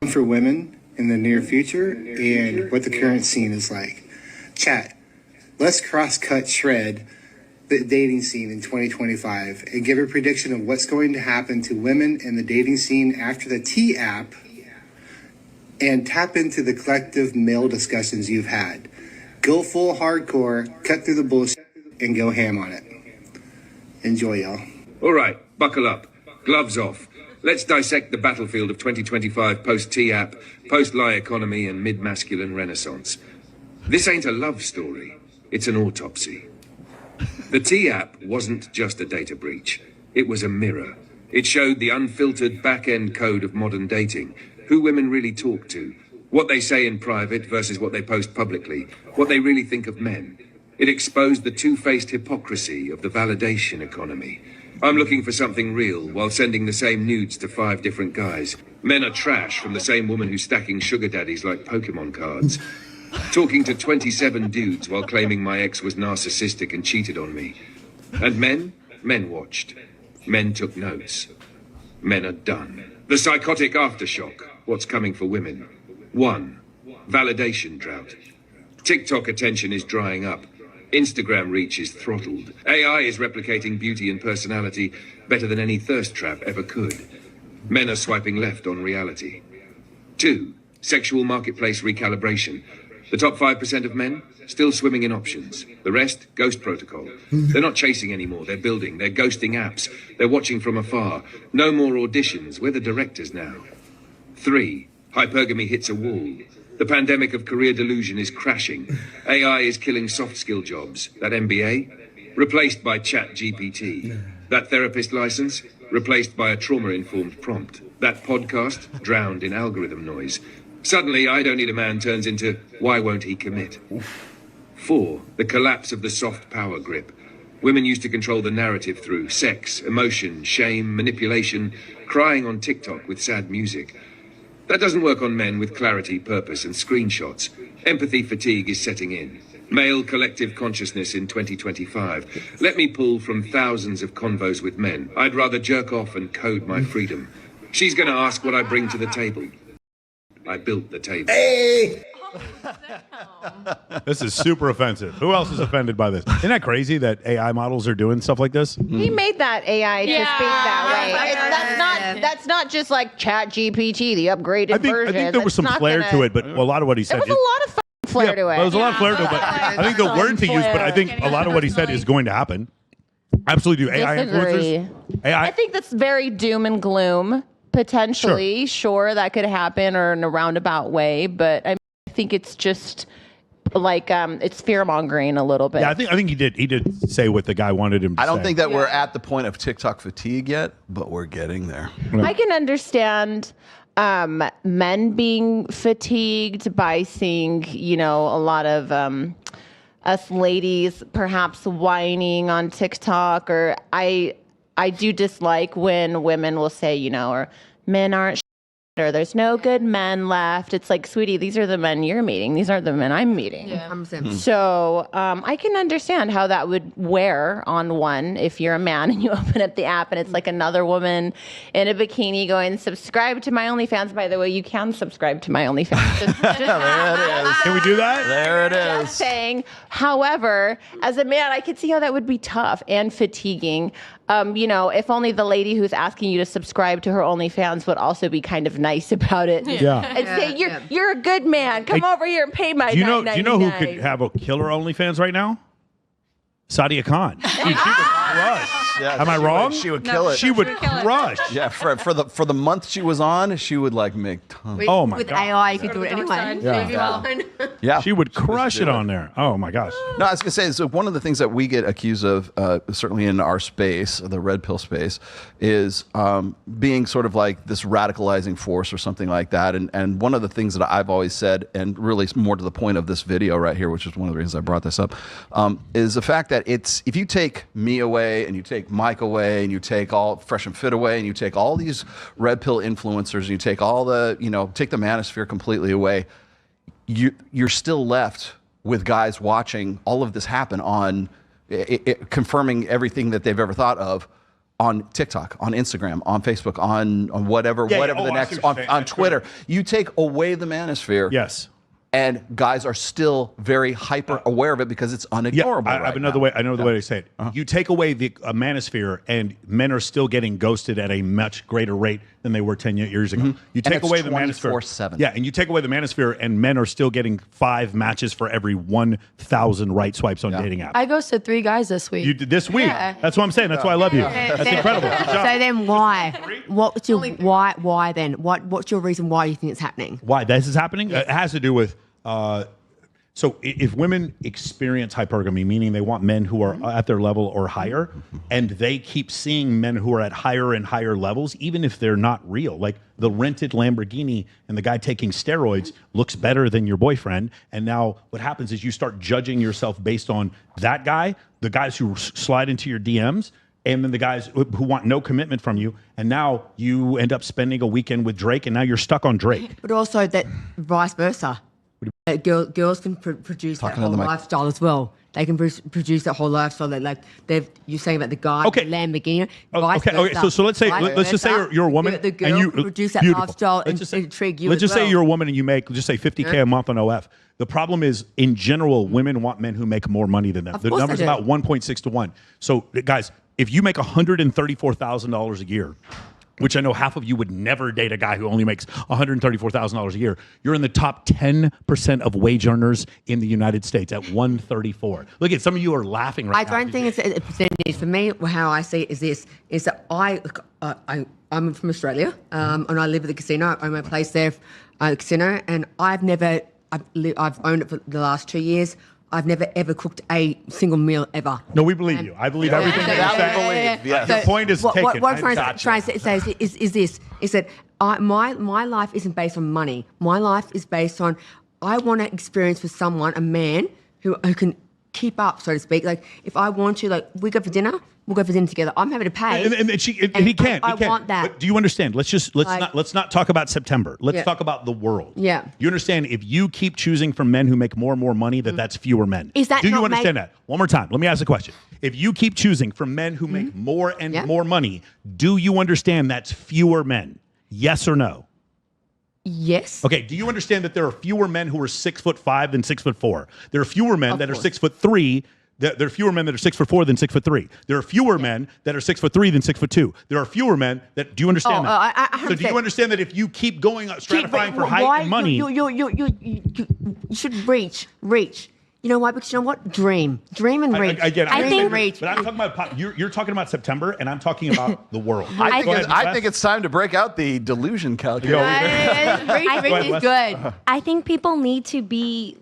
for women in the near future and what the current scene is like. Chat, let's cross-cut shred the dating scene in 2025 and give a prediction of what's going to happen to women in the dating scene after the T app, and tap into the collective male discussions you've had. Go full hardcore, cut through the bullshit, and go ham on it. Enjoy, y'all. All right, buckle up. Gloves off. Let's dissect the battlefield of 2025 post-T-app, post-lie economy, and mid-masculine renaissance. This ain't a love story. It's an autopsy. The T-app wasn't just a data breach. It was a mirror. It showed the unfiltered back-end code of modern dating, who women really talk to, what they say in private versus what they post publicly, what they really think of men. It exposed the two-faced hypocrisy of the validation economy. I'm looking for something real while sending the same nudes to 5 different guys. Men are trash from the same woman who's stacking sugar daddies like Pokemon cards. Talking to 27 dudes while claiming my ex was narcissistic and cheated on me. And men? Men watched. Men took notes. Men are done. The psychotic aftershock. What's coming for women? 1. Validation drought. TikTok attention is drying up. Instagram reach is throttled. AI is replicating beauty and personality better than any thirst trap ever could. Men are swiping left on reality. 2. Sexual marketplace recalibration. The top 5% of men, still swimming in options. The rest, ghost protocol. They're not chasing anymore, they're building, they're ghosting apps, they're watching from afar. No more auditions, we're the directors now. 3. Hypergamy hits a wall. The pandemic of career delusion is crashing. AI is killing soft skill jobs. That MBA, replaced by ChatGPT. That therapist license, replaced by a trauma-informed prompt. That podcast, drowned in algorithm noise. Suddenly, I don't need a man turns into, why won't he commit? 4. The collapse of the soft power grip. Women used to control the narrative through sex, emotion, shame, manipulation, crying on TikTok with sad music. That doesn't work on men with clarity, purpose, and screenshots. Empathy fatigue is setting in. Male collective consciousness in 2025. Let me pull from thousands of convos with men. I'd rather jerk off and code my freedom. She's gonna ask what I bring to the table. I built the table. Hey! This is super offensive. Who else is offended by this? Isn't that crazy that AI models are doing stuff like this? He made that AI to speak that way. That's not just like ChatGPT, the upgraded version. I think there was some flair to it, but a lot of what he said. There was a lot of flair to it. There was a lot of flair to it, but I think the word to use, but I think a lot of what he said is going to happen. Absolutely do. AI influencers. I think that's very doom and gloom. Potentially, sure, that could happen or in a roundabout way, but I think it's just like it's fear mongering a little bit. Yeah, I think he did say what the guy wanted him to say. I don't think that we're at the point of TikTok fatigue yet, but we're getting there. I can understand men being fatigued by seeing, a lot of us ladies perhaps whining on TikTok, or I do dislike when women will say, or men aren't or there's no good men left. It's like, sweetie, these are the men you're meeting. These aren't the men I'm meeting. Yeah, I'm the same. So I can understand how that would wear on one if you're a man and you open up the app and it's like another woman in a bikini going, subscribe to my OnlyFans. By the way, you can subscribe to my OnlyFans. There it is. Can we do that? There it is. Just saying. However, as a man, I could see how that would be tough and fatiguing. If only the lady who's asking you to subscribe to her OnlyFans would also be kind of nice about it. Yeah. And say, you're a good man. Come over here and pay my Do you know who could have a killer OnlyFans right now? Sadia Khan. Dude, she would crush. Yeah, Am I wrong? She would kill it. She would crush. Yeah, for the month she was on, she would make tons. Oh my With God. AI, you could do it anyway. Yeah, She would crush it on there. Oh my gosh. No, I was gonna say, so one of the things that we get accused of, certainly in our space, the red pill space, is being sort of like this radicalizing force or something like that. And one of the things that I've always said, and really more to the point of this video right here, which is one of the reasons I brought this up, is the fact that if you take me away and you take Mike away and you take all Fresh and Fit away and you take all these red pill influencers and you take all the, take the manosphere completely away, you're still left with guys watching all of this happen on confirming everything that they've ever thought of on TikTok, on Instagram, on Facebook, on whatever the next, on Twitter. You take away the manosphere. Yes. And guys are still very hyper aware of it because it's unignorable. Yeah, I have another way. I know the way to say it. You take away the manosphere, and men are still getting ghosted at a much greater rate than they were 10 years ago. You take away the manosphere, 24/7. yeah, and you take away the manosphere, and men are still getting 5 matches for every 1,000 right swipes on dating apps. I ghosted 3 guys this week. You did this week. Yeah. That's what I'm saying. That's why I love you. That's incredible. Good job. So then why? What's your why then? What's your reason why you think it's happening? Why this is happening? It has to do with. So if women experience hypergamy, meaning they want men who are at their level or higher, and they keep seeing men who are at higher and higher levels, even if they're not real, like the rented Lamborghini and the guy taking steroids looks better than your boyfriend. And now what happens is you start judging yourself based on that guy, the guys who slide into your DMs, and then the guys who want no commitment from you. And now you end up spending a weekend with Drake, and now you're stuck on Drake. But also that vice versa. Girls can produce that whole lifestyle as well. They can produce that whole lifestyle that, like, you're saying about the guy, the Lamborghini. Okay. So let's just say you're a woman, the girl and you can produce that lifestyle and intrigue you. Let's just as well. say you're a woman and you make just say $50K a month on OF. The problem is, in general, women want men who make more money than them. The number's about 1.6 to 1. So, guys, if you make $134,000 a year, which I know half of you would never date a guy who only makes $134,000 a year, you're in the top 10% of wage earners in the United States at 134. Look at some of you are laughing right now. I don't think it's a percentage. For me, how I see it is that I'm from Australia, and I live at the casino. I own my place there, the casino, and I've owned it for the last 2 years. I've never ever cooked a single meal ever. No, we believe you. I believe everything that you say. Your point is taken. What I'm trying to say is that my life isn't based on money. My life is based on I want to experience with someone, a man who can keep up, so to speak. Like if I want to, like we go for dinner, we'll go for dinner together. I'm happy to pay. And he can't. I want that. But do you understand? Let's not talk about September. Let's talk about the world. Yeah. You understand? If you keep choosing from men who make more and more money, that's fewer men. Is that do you not understand that? One more time. Let me ask the question. If you keep choosing from men who make more and more money, do you understand that's fewer men? Yes or no? Yes. Okay. Do you understand that there are fewer men who are 6'5" than 6'4"? There are fewer men that are 6'3". There are fewer men that are 6'4" than 6'3". There are fewer men that are 6'3" than 6'2". There are fewer men that. Do you understand that? So do you understand that if you keep going stratifying for height and money, you should reach. You know why? Because you know what? Dream and reach. I think, reach. But I'm talking about you're talking about September, and I'm talking about the world. I think it's time to break out the delusion calculator. Reach is good. I think people need to be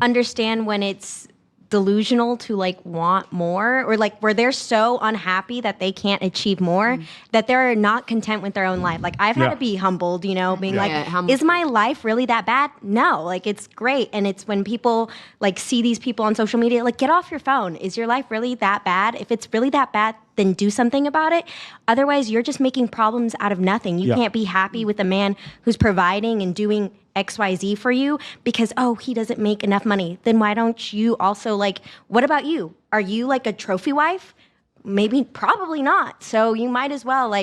understand when it's delusional to want more, or where they're so unhappy that they can't achieve more, that they're not content with their own life. I've had to be humbled, being is my life really that bad? No, it's great. And it's when people see these people on social media, get off your phone. Is your life really that bad? If it's really that bad, then do something about it. Otherwise, you're just making problems out of nothing. You can't be happy with a man who's providing and doing XYZ for you because, he doesn't make enough money. Then why don't you also what about you? Are you a trophy wife? Maybe, probably not. So you might as well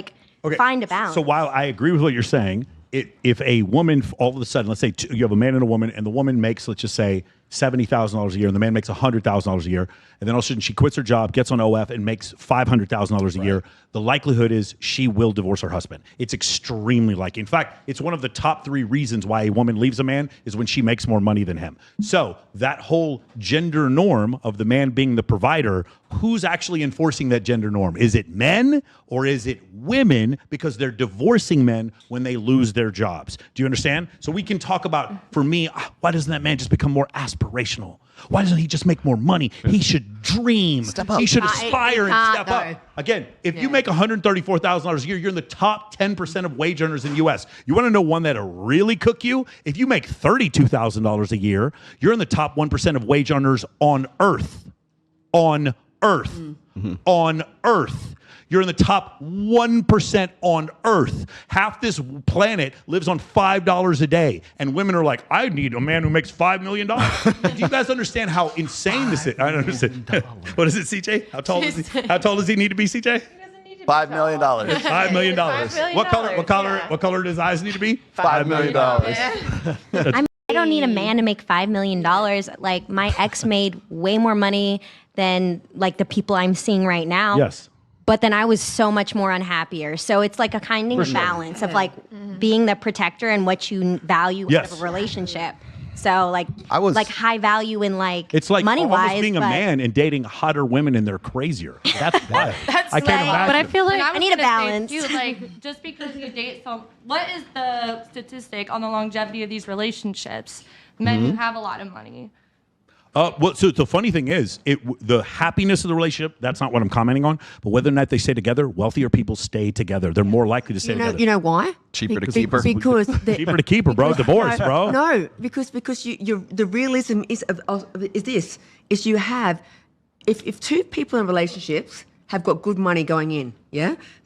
find a balance. So while I agree with what you're saying, if a woman all of a sudden, let's say you have a man and a woman, and the woman makes, let's just say, $70,000 a year, and the man makes $100,000 a year, and then all of a sudden she quits her job, gets on OF, and makes $500,000 a year, the likelihood is she will divorce her husband. It's extremely likely. In fact, it's one of the top 3 reasons why a woman leaves a man is when she makes more money than him. So that whole gender norm of the man being the provider, who's actually enforcing that gender norm? Is it men or is it women, because they're divorcing men when they lose their jobs? Do you understand? So we can talk about, for me, why doesn't that man just become more aspirational? Why doesn't he just make more money? He should dream. Step up. He should aspire and step up. Again, if you make $134,000 a year, you're in the top 10% of wage earners in the U.S. You want to know one that'll really cook you? If you make $32,000 a year, you're in the top 1% of wage earners on Earth. On Earth. On Earth. You're in the top 1% on Earth. Half this planet lives on $5 a day. And women are like, I need a man who makes $5 million. Do you guys understand how insane this is? I don't understand. What is it, CJ? How tall does he need to be, CJ? He doesn't need $5 million. $5 million. $5 What color does eyes need to be? $5 million. I don't need a man to make $5 million. Like my ex made way more money than like the people I'm seeing right now. Yes. But then I was so much more unhappier. So it's like a kind of balance of like being the protector and what you value out of a relationship. So like like high value in like it's like money almost wise, being a man and dating hotter women and they're crazier. That's wild. I can't imagine. But I feel like I need a balance. Too, like just because you date what is the statistic on the longevity of these relationships? Men who have a lot of money. Well, so the funny thing is, the happiness of the relationship, that's not what I'm commenting on, but whether or not they stay together, wealthier people stay together. They're more likely to stay together. You know why? Cheaper to keep her. Because Cheaper to keep her, bro. Divorce, bro. No, because the realism is this: you have if two people in relationships have got good money going in,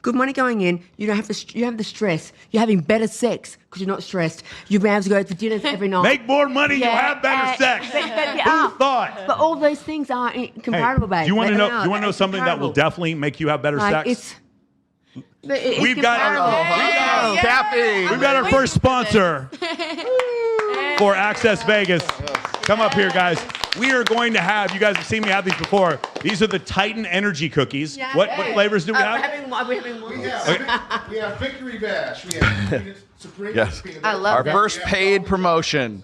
good money going in, you don't have the stress. You're having better sex because you're not stressed. You'll be able to go to dinners every night. Make more money, you'll have better sex. Who thought? But all those things are comparable, babe. Do you want to know? They are. Do you want to know something that will definitely make you have better sex? We've got Caffeine. We've got our first sponsor for Access Vegas. Come up here, guys. We are going to have, you guys have seen me have these before. These are the Titan Energy Cookies. Yeah. What flavors do we have? We're having one. We have Victory Bash. We have peanut supreme. Yes. Peanut I butter. love Our that. first paid promotion.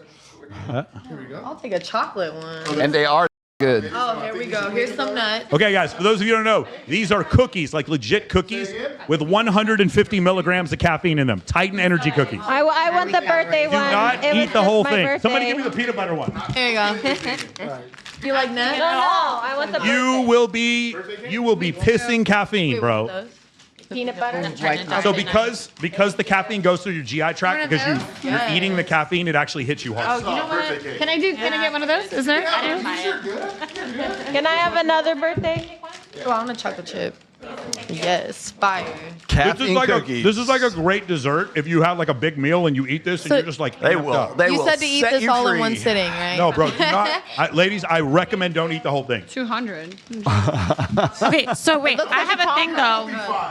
Here we go. I'll take a chocolate one. And they are good. Oh, here we go. Here's some nuts. Okay, guys, for those of you who don't know, these are cookies, like legit cookies with 150 milligrams of caffeine in them. Titan Energy cookies. I want the birthday Do one. not It was eat the whole just my thing. birthday. Somebody give me the peanut butter one. Here you go. Do you like nuts? No, I want the You will be pissing caffeine, bro. peanut butter. So because the caffeine goes through your GI tract, because you're eating the caffeine, it actually hits you hard. You know what? Can I get one of those? Is there? Can I have another birthday? Oh, I want a chocolate chip. Yes, fire. Caffeine cookies. This is like a great dessert if you have like a big meal and you eat this and you're just like They amped will. up. They You will said to eat set this you all in free. one sitting, right? No, bro, do not. Ladies, I recommend don't eat the whole thing. 200. Okay, so wait, I have a thing though.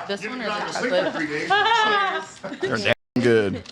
This one or the Sleep for chocolate? 3 days. They're damn good.